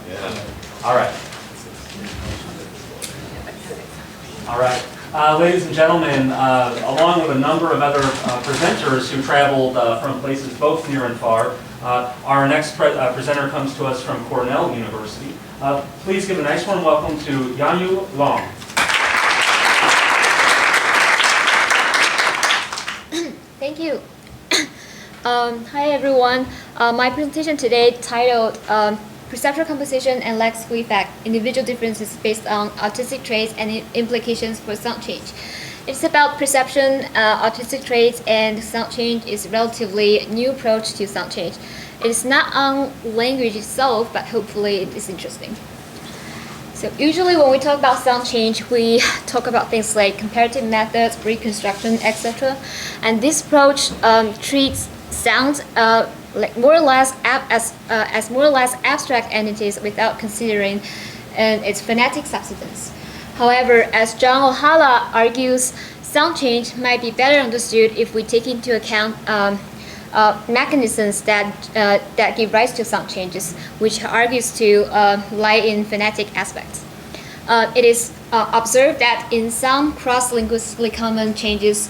Yeah. All right. All right. Ladies and gentlemen, along with a number of other presenters who traveled from places both near and far, our next presenter comes to us from Cornell University. Please give a nice warm welcome to Yanyu Long. Thank you. Hi everyone. My presentation today titled Perceptual Composition and Lexical Effect, Individual Differences Based on Autistic Traits and Implications for Sound Change. It's about perception, autistic traits, and sound change is a relatively new approach to sound change. It is not on language itself, but hopefully it is interesting. So usually when we talk about sound change, we talk about things like comparative methods, reconstruction, etc. And this approach treats sounds like more or less as more or less abstract entities without considering its phonetic substance. However, as John Ohala argues, sound change might be better understood if we take into account mechanisms that give rise to sound changes, which argues to lie in phonetic aspects. It is observed that in some cross-linguistically common changes,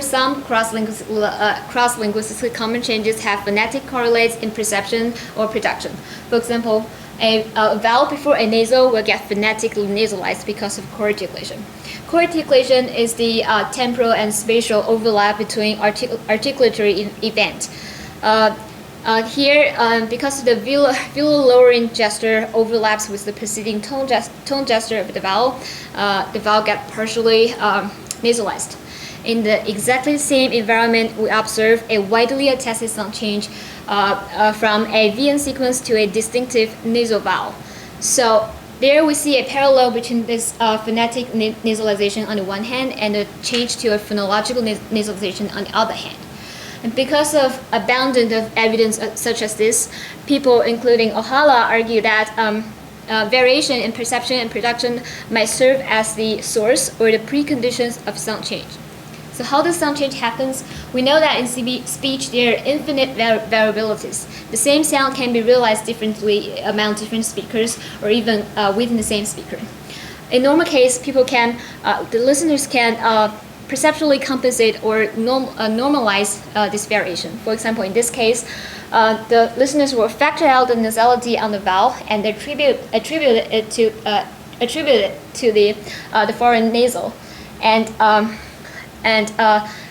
some cross-linguistically common changes have phonetic correlates in perception or production. For example, a vowel before a nasal will get phonetically nasalized because of co-articulation. Co-articulation is the temporal and spatial overlap between articulatory events. Here, because the velar lowering gesture overlaps with the preceding tone gesture of the vowel gets partially nasalized. In the exactly same environment, we observe a widely attested sound change from a VN sequence to a distinctive nasal vowel. So there we see a parallel between this phonetic nasalization on the one hand and a change to a phonological nasalization on the other hand. And because of abundance of evidence such as this, people, including Ohala, argue that variation in perception and production might serve as the source or the preconditions of sound change. So how does sound change happen? We know that in speech there are infinite variabilities. The same sound can be realized differently among different speakers or even within the same speaker. In normal case, the listeners can perceptually compensate or normalize this variation. For example, in this case, the listeners will factor out the nasality on the vowel and attribute it to the foreign nasal, and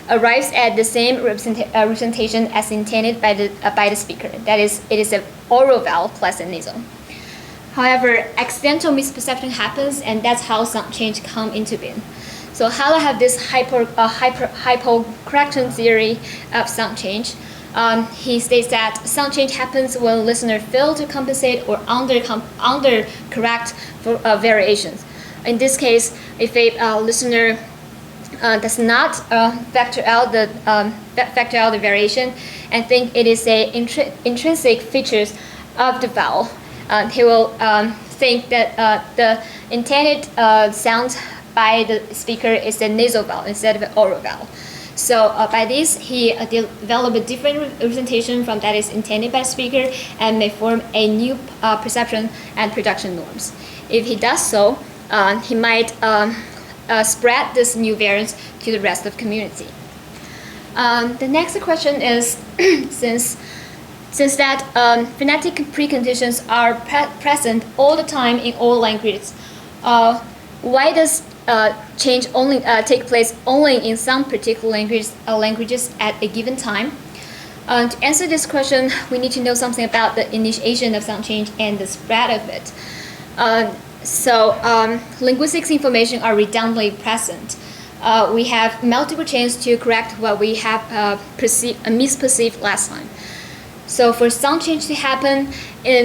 arrives at the same representation as intended by the speaker. That is, it is an oral vowel plus a nasal. However, accidental misperception happens, and that's how sound change come into being. So Hala have this hypocorrection theory of sound change. He states that sound change happens when listener fail to compensate or under-correct for variations. In this case, if a listener does not factor out the variation and think it is a intrinsic features of the vowel, he will think that the intended sound by the speaker is a nasal vowel instead of an oral vowel. So by this, he developed a different representation from that is intended by the speaker and may form a new perception and production norms. If he does so, he might spread this new variance to the rest of the community. The next question is, since that phonetic preconditions are present all the time in all languages, why does change only take place only in some particular languages at a given time? To answer this question, we need to know something about the initiation of sound change and the spread of it. Linguistics information are redundantly present. We have multiple chances to correct what we have misperceived last time. So for sound change to happen,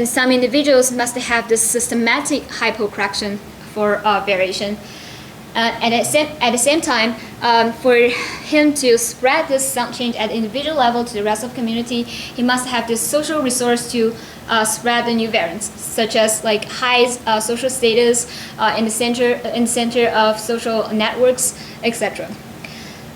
some individuals must have this systematic hypocorrection for variation. And at the same time, for him to spread this sound change at the individual level to the rest of the community, he must have this social resource to spread the new variants, such as like high social status in the center of social networks, etc.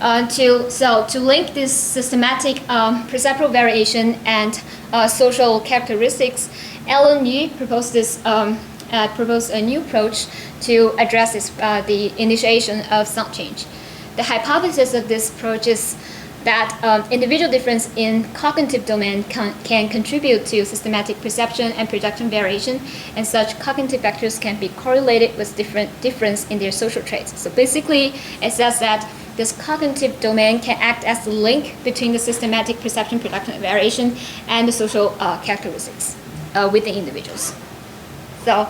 To link this systematic perceptual variation and social characteristics, LSUGA proposed a new approach to address the initiation of sound change. The hypothesis of this approach is that individual difference in cognitive domain can contribute to systematic perception and production variation, and such cognitive factors can be correlated with difference in their social traits. So basically, it says that this cognitive domain can act as the link between the systematic perception, production, and variation and the social characteristics within individuals. So,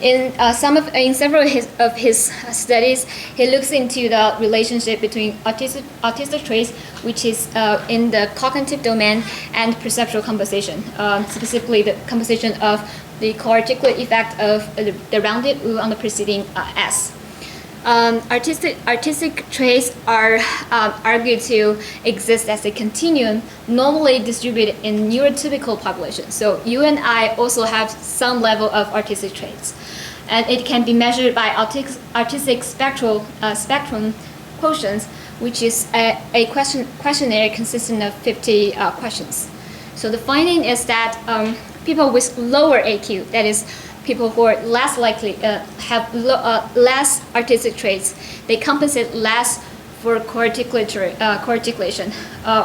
in several of his studies, he looks into the relationship between autistic traits, which is in the cognitive domain, and perceptual composition, specifically the composition of the co-articulate effect of the rounded U on the preceding S. Artistic traits are argued to exist as a continuum normally distributed in neurotypical populations. So you and I also have some level of artistic traits. And it can be measured by artistic spectrum quotients, which is a questionnaire consisting of 50 questions. So the finding is that people with lower AQ, that is, people who are less likely have less artistic traits, they compensate less for co-articulation,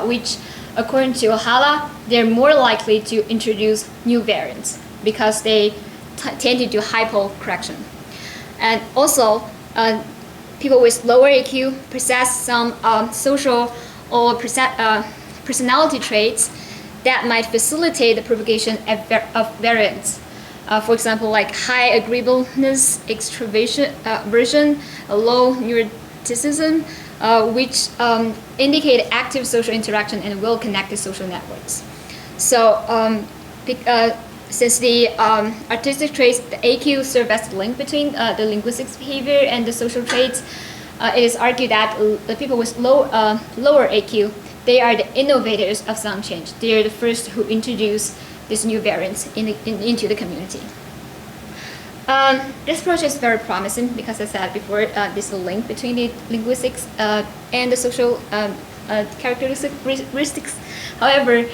which, according to Hala, they're more likely to introduce new variants because they tend to do hypo-correction. And also, people with lower AQ possess some social or personality traits that might facilitate the propagation of variants. For example, like high agreeableness, extroversion, low neuroticism, which indicate active social interaction and well-connected social networks. So, since the artistic traits, the AQ serve as the link between the linguistic behavior and the social traits, it is argued that the people with lower AQ, they are the innovators of sound change. They are the first who introduce these new variants into the community. This approach is very promising because, as I said before, this is a link between the linguistics and the social characteristics. However,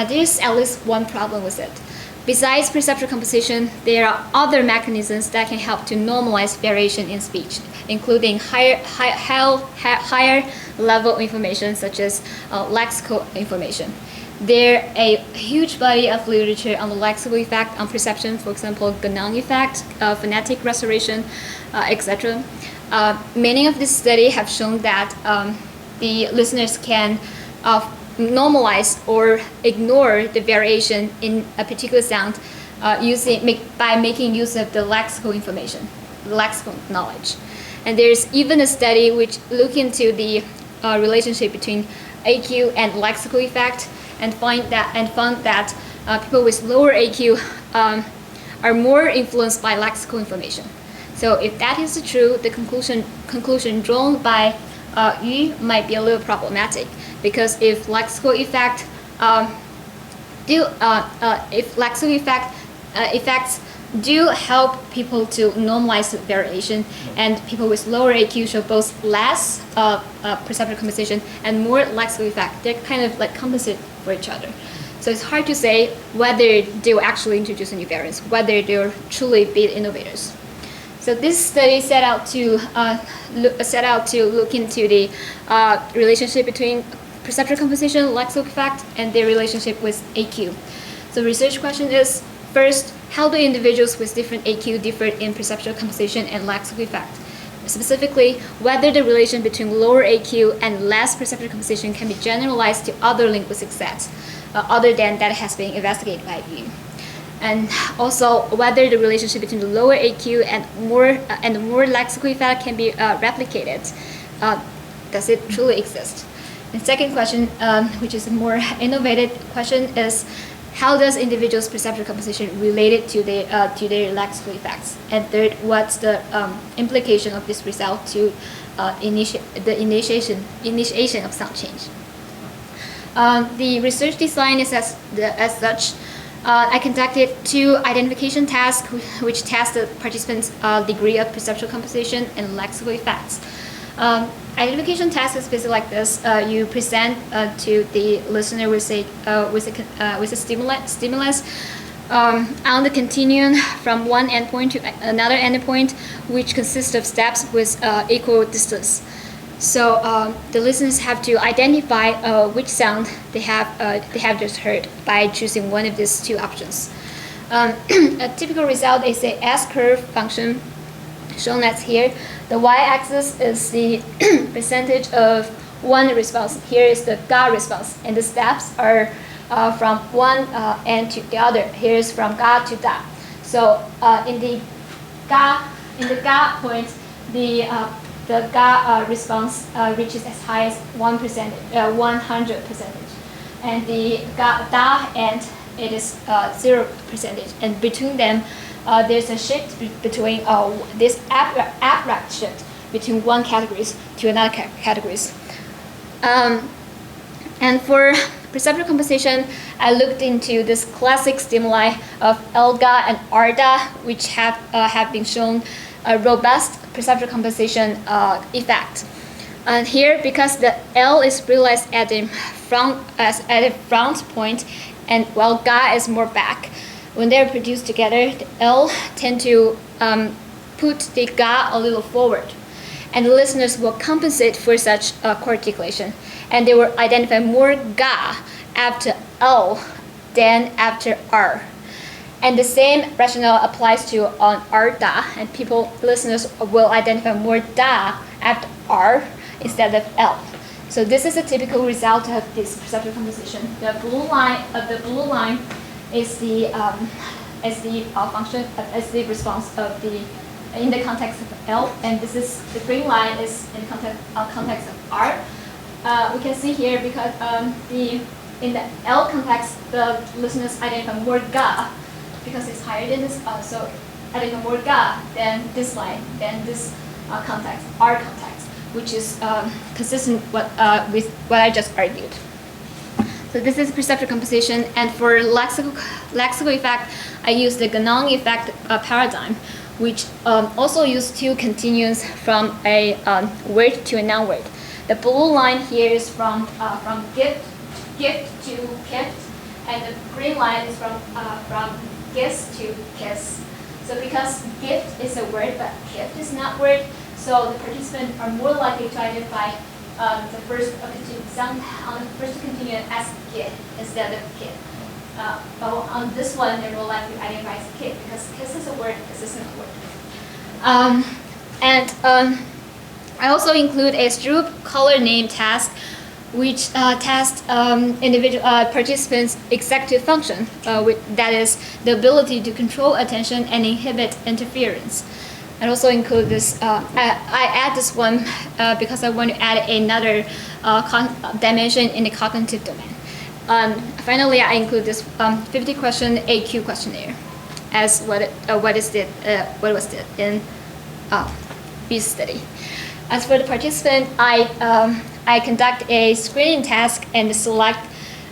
there's at least one problem with it. Besides perceptual composition, there are other mechanisms that can help to normalize variation in speech, including higher level information such as lexical information. There are a huge body of literature on the lexical effect on perception, for example, Ganong effect, phonetic restoration, etc. Many of these studies have shown that the listeners can normalize or ignore the variation in a particular sound by making use of the lexical information, the lexical knowledge. And there's even a study which looked into the relationship between AQ and lexical effect and found that people with lower AQ are more influenced by lexical information. So if that is true, the conclusion drawn by Yu might be a little problematic, because if lexical effects do help people to normalize the variation, and people with lower AQ show both less perceptual composition and more lexical effect, they're kind of like compensate for each other. So it's hard to say whether they will actually introduce a new variants, whether they'll truly be innovators. So this study set out to look into the relationship between perceptual composition, lexical effect, and their relationship with AQ. So research question is, first, how do individuals with different AQ differ in perceptual composition and lexical effect? Specifically, whether the relation between lower AQ and less perceptual composition can be generalized to other linguistic sets, other than that has been investigated by Yu. And also, whether the relationship between the lower AQ and more lexical effect can be replicated. Does it truly exist? The second question, which is a more innovative question, is how does individuals' perceptual composition related to their lexical effects? And third, what's the implication of this result to the initiation of sound change? The research design is as such. I conducted 2 identification tasks which test the participants' degree of perceptual composition and lexical effects. Identification task is basically like this. You present to the listener with a stimulus on the continuum from one endpoint to another endpoint, which consists of steps with equal distance. So the listeners have to identify which sound they have just heard by choosing one of these two options. A typical result is a S-curve function shown as here. The y-axis is the percentage of one response. Here is the ga response, and the steps are from one end to the other. Here is from ga to da. So in the ga point, the ga response reaches as high as 1%, 100%, and the ga da end it is 0%, and between them there's a shift between this abstract shift between one categories to another categories. And for perceptual composition, I looked into this classic stimuli of LGA and RDA, which have been shown a robust perceptual composition effect. And here, because the L is realized at the front point, and while GA is more back, when they're produced together, the L tend to put the GA a little forward, and the listeners will compensate for such co-articulation, and they will identify more GA after L than after R. And the same rationale applies to on RDA, and listeners will identify more DA after R instead of L. So this is a typical result of this perceptual composition. The blue line is the function as the response of in the context of L, and the green line is in context of R. We can see here because in the L context, the listeners identify more GA because it's higher than this. So identify more GA than this line, than this context, R context, which is consistent with what I just argued. So this is perceptual composition, and for lexical effect, I use the Ganong effect paradigm, which also use two continuums from a word to a noun word. The blue line here is from gift to gift, and the green line is from kiss to kiss. So because gift is a word but gift is not word, so the participants are more likely to identify the first sound on the first continuum as kid instead of kid. But on this one, they're more likely to identify as kid because kiss is a word, kiss is not a word. I also include a Stroop color name task, which tests individual participants' executive function, that is the ability to control attention and inhibit interference. I also include this. I add this one because I want to add another dimension in the cognitive domain. Finally, I include this 50-question AQ questionnaire as what was did in this study. As for the participant, I conduct a screening task and select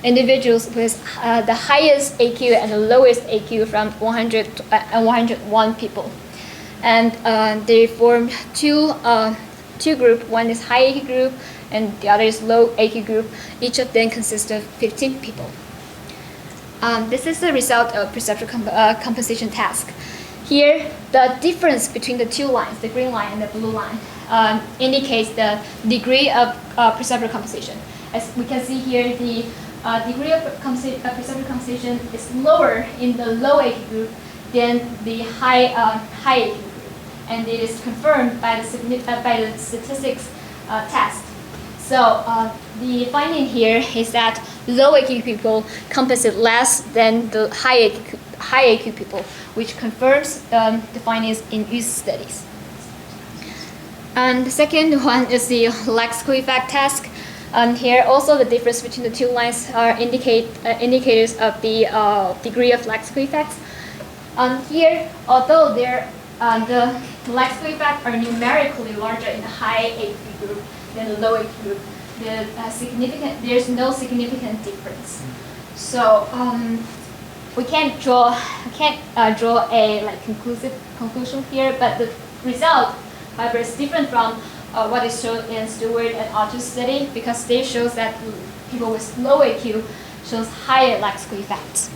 individuals with the highest AQ and the lowest AQ from 100 and 101 people. And they form two groups. One is high AQ group, and the other is low AQ group. Each of them consists of 15 people. This is the result of perceptual composition task. Here, the difference between the two lines, the green line and the blue line, indicates the degree of perceptual composition. As we can see here, the degree of perceptual composition is lower in the low AQ group than the high AQ group, and it is confirmed by the statistics test. So the finding here is that low AQ people compensate less than the high AQ people, which confirms the findings in these studies. And the second one is the lexical effect task. Here also the difference between the two lines are indicators of the degree of lexical effects. Here, although the lexical effects are numerically larger in the high AQ group than the low AQ group, there's no significant difference. So we can't draw a conclusive conclusion here, but the result, however, is different from what is shown in Stewart and Autistic, because they shows that people with low AQ shows higher lexical effects.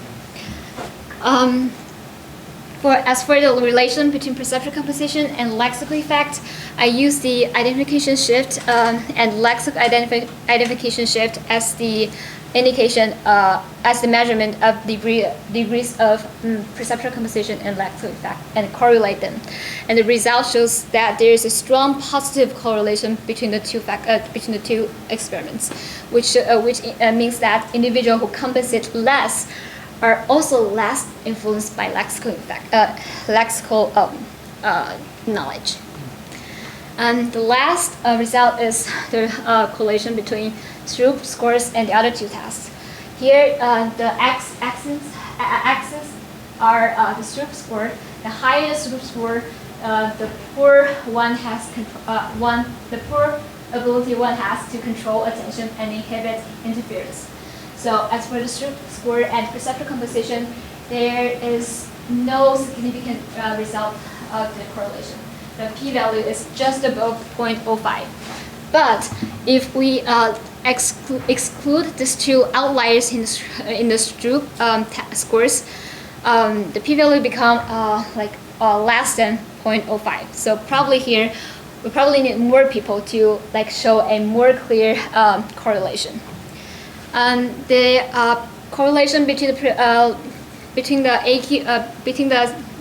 As for the relation between perceptual composition and lexical effect, I use the identification shift and lexical identification shift as the indication, as the measurement of degrees of perceptual composition and lexical effect, and correlate them. And the result shows that there is a strong positive correlation between the two experiments, which means that individuals who compensate less are also less influenced by lexical knowledge. And the last result is the correlation between Stroop scores and the other two tests. Here, the axes are the Stroop score. The highest Stroop score, the poor one has the poor ability one has to control attention and inhibit interference. So as for the Stroop score and perceptual composition, there is no significant result of the correlation. The p-value is just above 0.05. But if we exclude these two outliers in the Stroop scores, the p-value become less than 0.05. So probably here, we probably need more people to show a more clear correlation. The correlation between the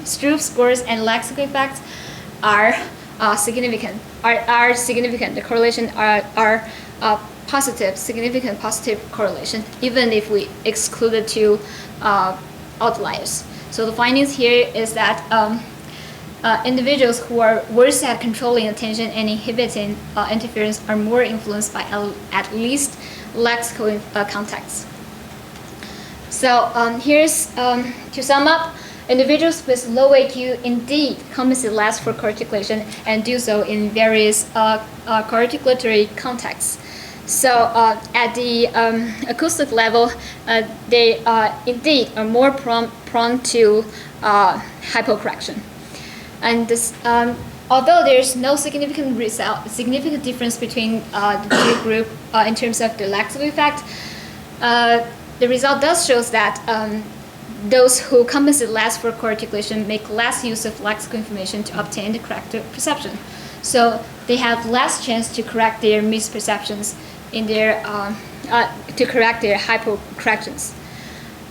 Stroop scores and lexical effects are significant. The correlation are positive, significant positive correlation, even if we exclude the two outliers. So the findings here is that individuals who are worse at controlling attention and inhibiting interference are more influenced by at least lexical contexts. So here's to sum up. Individuals with low AQ indeed compensate less for co-articulation and do so in various co-articulatory contexts. So at the acoustic level, they indeed are more prone to hypocorrection. And this, although there's no significant difference between the two groups in terms of the lexical effect, the result does shows that those who compensate less for co-articulation make less use of lexical information to obtain the correct perception. So they have less chance to correct their misperceptions in their to correct their hypocorrections.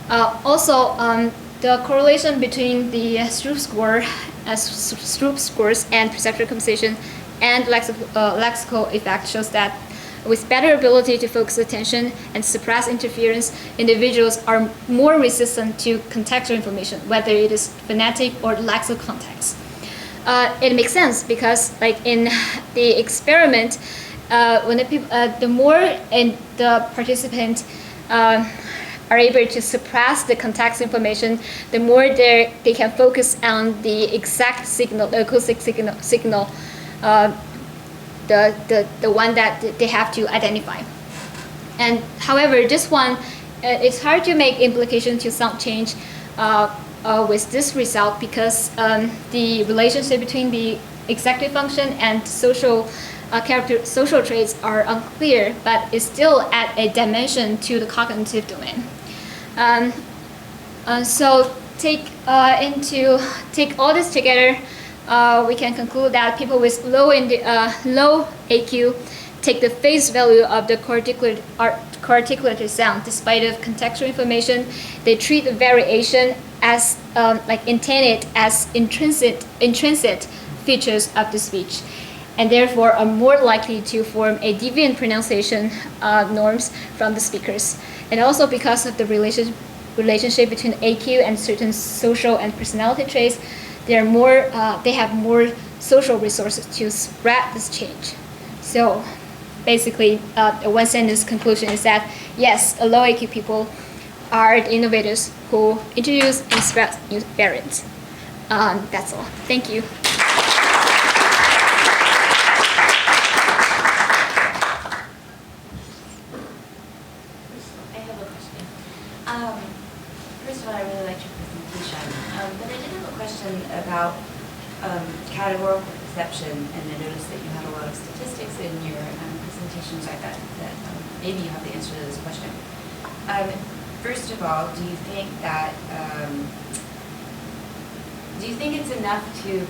Also, the correlation between the Stroop scores and perceptual composition and lexical effect shows that with better ability to focus attention and suppress interference, individuals are more resistant to contextual information, whether it is phonetic or lexical context. It makes sense because, in the experiment, when the more the participant are able to suppress the context information, the more they can focus on the exact signal, the acoustic signal, the one that they have to identify. And however, this one, it's hard to make implication to sound change with this result because the relationship between the executive function and social traits are unclear, but it's still at a dimension to the cognitive domain. So take all this together, we can conclude that people with low AQ take the face value of the co-articulated sound despite of contextual information. They treat the variation as intended as intrinsic features of the speech, and therefore are more likely to form a deviant pronunciation norms from the speakers. And also because of the relationship between AQ and certain social and personality traits, they have more social resources to spread this change. So basically, the one sentence conclusion is that yes, low AQ people are the innovators who introduce and spread new variants. That's all. Thank you. I have a question. First of all, I really liked your presentation, but I did have a question about categorical perception, and I noticed that you have a lot of statistics in your presentations. I thought that maybe you have the answer to this question. First of all, do you think it's enough to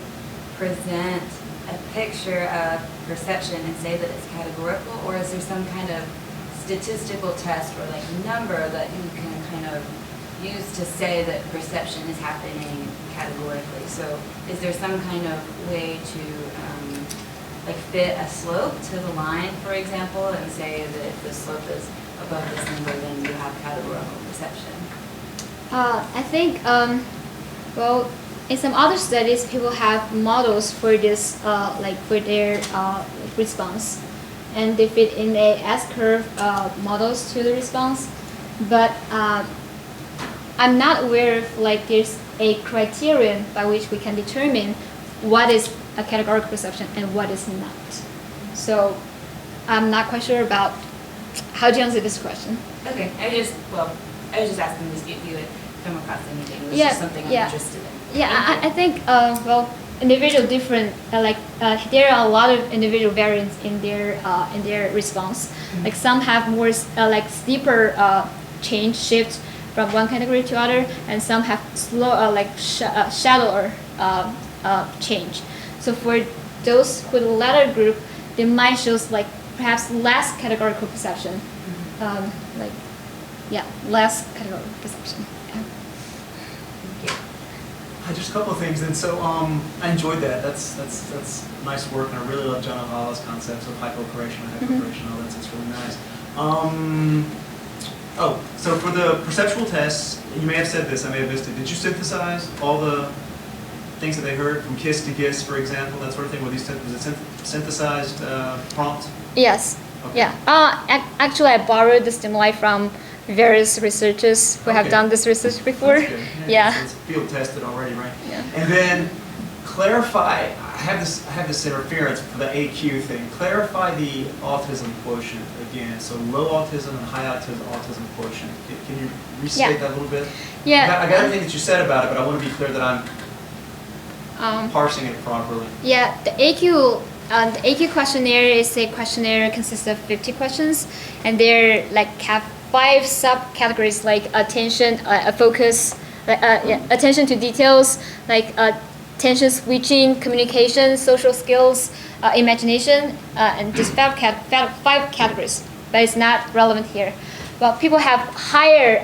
present a picture of perception and say that it's categorical, or is there some kind of statistical test or like number that you can kind of use to say that perception is happening categorically? So is there some kind of way to like fit a slope to the line, for example, and say that if the slope is above this number, then you have categorical perception? I think, well, in some other studies, people have models for this, like for their response, and they fit in a S-curve models to the response. But I'm not aware of like there's a criterion by which we can determine what is a categorical perception and what is not. So I'm not quite sure about how to answer this question. Okay, I was just asking this if you had come across anything. It was Yeah, just something I'm yeah. interested in. Yeah, I think, well, individual different, there are a lot of individual variants in their response. Mm-hmm. Like some have more like steeper change shift from one category to other, and some have slow shallower change. So for those with the latter group, they might show like perhaps less categorical perception, less categorical perception. Yeah. Thank you. Just a couple of things. And so I enjoyed that. That's nice work, and I really love John Ohala's concepts of hypocorrection and hypercorrection and all that. So it's really nice. So for the perceptual tests, you may have said this, I may have missed it. Did you synthesize all the things that they heard from KISS to GISS, for example, that sort of thing? Was it synthesized prompt? Yes. Okay. Yeah. Actually, I borrowed the stimuli from various researchers who have Okay. done this research before. That's good. Yeah. So it's field tested already, right? Yeah. And then clarify. I have this interference for the AQ thing. Clarify the autism quotient again. So low autism and high autism quotient. Can you restate Yeah. that a little bit? Yeah. I got everything that you said about it, but I want to be clear that I'm parsing it properly. Yeah, the AQ questionnaire is a questionnaire consists of 50 questions, and they're like have 5 subcategories like attention, focus, attention to details, like attention switching, communication, social skills, imagination, and just 5 categories. But it's not relevant here. Well, people have higher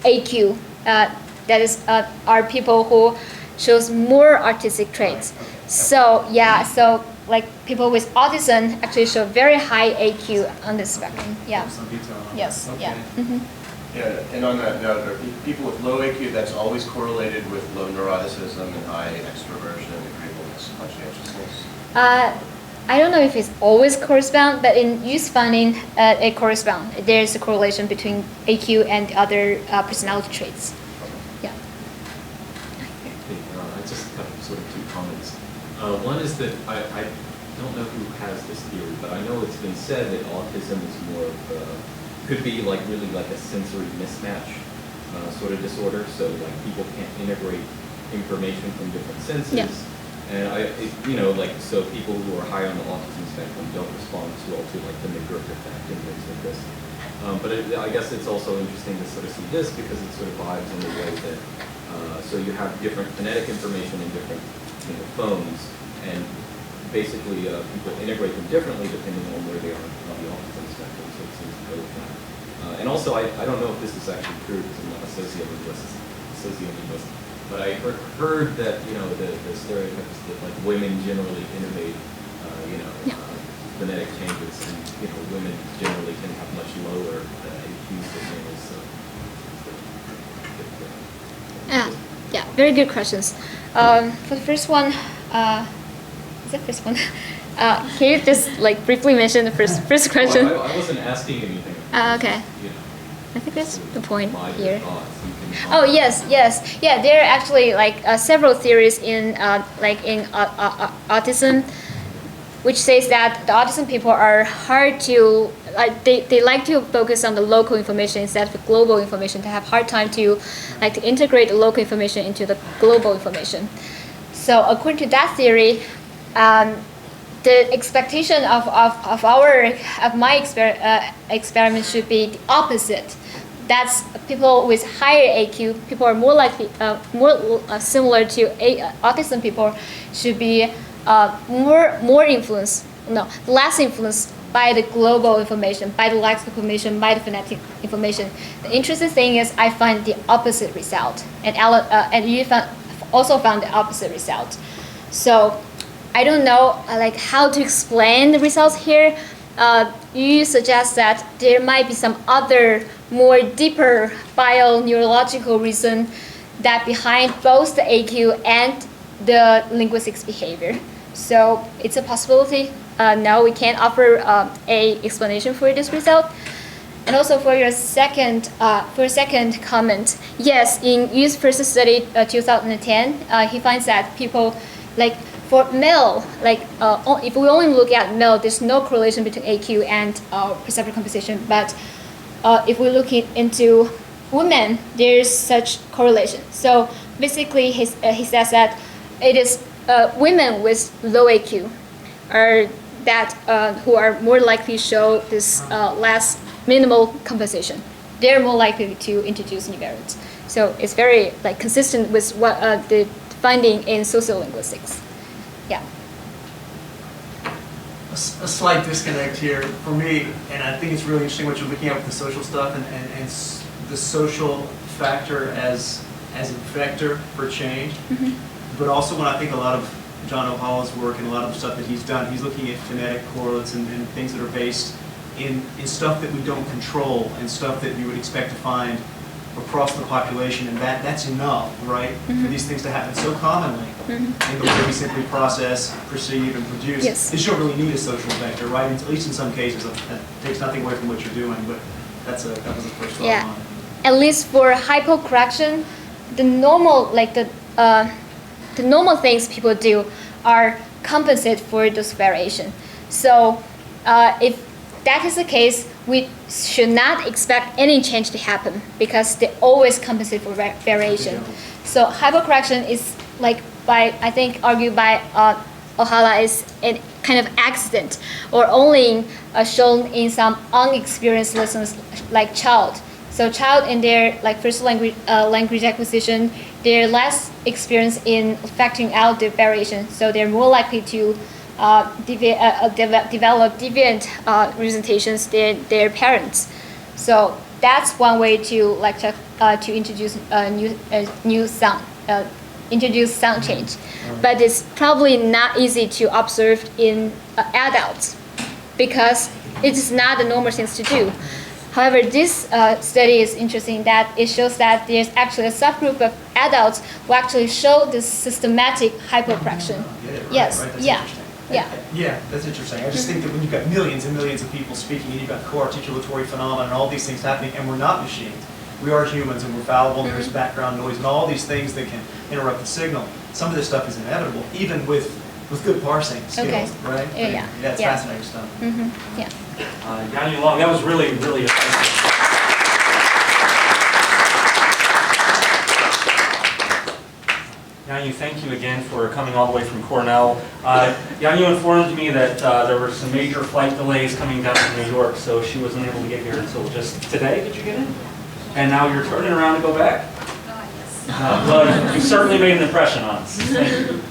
AQ. That is, are people who shows more artistic traits. Right, okay. So yeah, so like people with autism actually show very high AQ on this spectrum. Yeah. Some detail on Yes. that. Yeah. Okay. Mm-hmm. Yeah, and on that note, are people with low AQ, that's always correlated with low neuroticism and high extroversion and agreeableness, conscientiousness? I don't know if it's always correspond, but in use finding, it correspond. There is a correlation between AQ and other personality traits. Yeah. I just have sort of 2 comments. One is that I don't know who has this theory, but I know it's been said that autism is more of could be like really like a sensory mismatch sort of disorder. So like people can't integrate information from different senses. Yeah. And so people who are high on the autism spectrum don't respond too well to like the McGurk effect and things like this. But I guess it's also interesting to sort of see this because it sort of vibes in the way that so you have different phonetic information in different phones, and basically people integrate them differently depending on where they are on the autism spectrum. So it seems to go with that. And also, I don't know if this is actually true because I'm not a sociolinguist, but I heard that the stereotype is that like women generally innovate phonetic changes, and women generally can have much lower AQs than males. So. Yeah, very good questions. For the first one, is the first one? Can you just like briefly mention the first question? Well, I wasn't asking anything. Okay. I think that's the point My here. thoughts. You can Oh yes. Yeah, there are actually like several theories in autism, which says that the autism people are hard to they like to focus on the local information instead of the global information. They have hard time to integrate the local information into the global information. So according to that theory, the expectation of my experiment should be the opposite. That's people with higher AQ, people are more likely, similar to autism people, should be less influenced by the global information, by the lexical information, by the phonetic information. The interesting thing is I find the opposite result, and you also found the opposite result. So I don't know how to explain the results here. You suggest that there might be some other more deeper bio-neurological reason that behind both the AQ and the linguistics behavior. So it's a possibility. No, we can't offer a explanation for this result. And also for your second comment, yes, in Youth Person Study 2010, he finds that people for male, if we only look at male, there's no correlation between AQ and perceptual composition. But if we look into women, there's such correlation. So basically, he says that it is women with low AQ who are more likely to show this less minimal composition. They're more likely to introduce new variants. So it's very consistent with what the finding in sociolinguistics. Yeah. A slight disconnect here for me, and I think it's really interesting what you're looking at with the social stuff and the social factor as a vector for change. Mm-hmm. But also when I think a lot of John O'Hala's work and a lot of the stuff that he's done, he's looking at phonetic correlates and things that are based in stuff that we don't control and stuff that you would expect to find across the population, and that's enough, right, Mm-hmm. for these things to happen so commonly Mm-hmm. in the way we simply process, perceive, and produce. Yes. That you don't really need a social vector, right? At least in some cases, that takes nothing away from what you're doing, but that was the first thought Yeah. on it. At least for hypocorrection, the normal the normal things people do are compensate for those variation. So if that is the case, we should not expect any change to happen because they always compensate for variation. So hypocorrection is argued by Ohala is a kind of accident or only shown in some unexperienced listeners like child. So child in their first language acquisition, they're less experienced in factoring out the variation. So they're more likely to develop deviant representations than their parents. So that's one way to introduce new sound, introduce sound change. But it's probably not easy to observe in adults because it is not the normal things to do. However, this study is interesting that it shows that there's actually a subgroup of adults who actually show this systematic hypocorrection. Yes. Right, that's Yeah. interesting. Yeah. Yeah, that's interesting. I just think that when you've got millions and millions of people speaking and you've got co-articulatory phenomena and all these things happening, and we're not machines, we are humans and we're fallible, and there's background noise and all these things that can interrupt the signal. Some of this stuff is inevitable, even with good parsing skills, Okay. right? Yeah. That's Yeah. fascinating stuff. Mm-hmm. Yeah. Yanyu Long, that was really, really effective. Yanyu, thank you again for coming all the way from Cornell. Yanyu informed me that there were some major flight delays coming down from New York, so she wasn't able to get here until just today. Did you get in? And now you're turning around to go back? Oh, yes. Well, you certainly made an impression on us. Thank you.